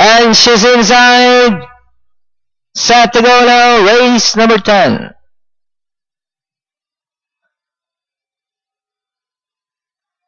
And she's inside. Set to go now, race number 10.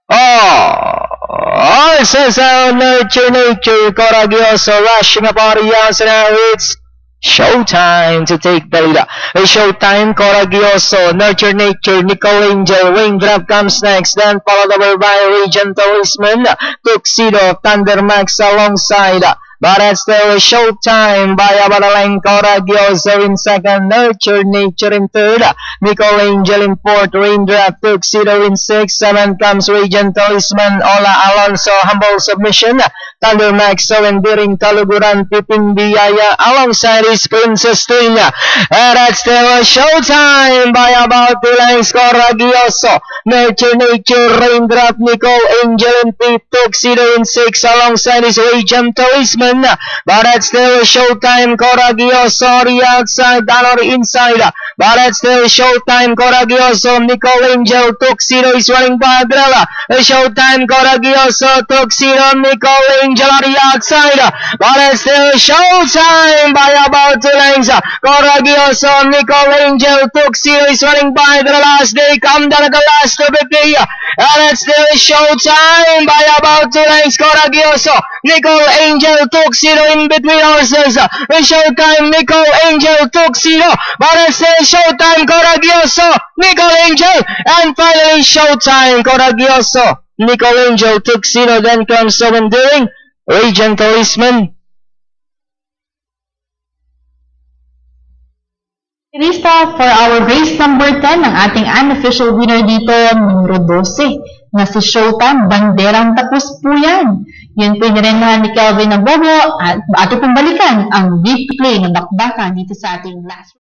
Oh, it says Nurture Nature, Coraggioso rushing upon the outside now. It's showtime to take the lead. Showtime, Coraggioso, Nurture Nature, Nicole Angel, Raindrop comes next, then followed over by Regent Talisman, Tuxedo, Thunder Max alongside. But it's still Showtime by Abadalang, Coraggioso in second, Nurture Nature in third, Nicole Angel in fourth, Raindrop, Tuxedo in sixth, seventh comes Regent Talisman, Ola Alonso, Humble Submission, Thunder Max, so endearing Taluguran, Piping Biyaya alongside his Princess Tunya. And that's still Showtime by about 2 lengths, Coraggioso, Nurture Nature, Raindrop, Nicole Angel in fifth, Tuxedo in sixth alongside his Regent Talisman. But that's still Showtime, Coraggioso, the outside, or inside. But that's still Showtime, Coraggioso, Nicole Angel, Tuxedo is running by Adrella. Showtime, Coraggioso, Tuxedo, Nicole Angel on the outside. But that's still Showtime by about 2 lengths. Coraggioso, Nicole Angel, Tuxedo is running by the last day. Come down at the last of the day. And it's still Showtime by about 2 lengths. Coraggioso, Nicole Angel, Tuxedo in between horses. Showtime, Nicole Angel, Tuxedo. But it's still Showtime, Coraggioso, Nicole Angel. And finally Showtime, Coraggioso, Nicole Angel, Tuxedo. Then comes So Enduring, Regent Talisman. Lista for our race number 10, ang ating unofficial winner dito, numero 12, na si Showtime, Banderang Tapos po yan. Yun po nirenahan ni Kelvin Nabobo at ato pong balikan ang big play ng bakbakan dito sa ating last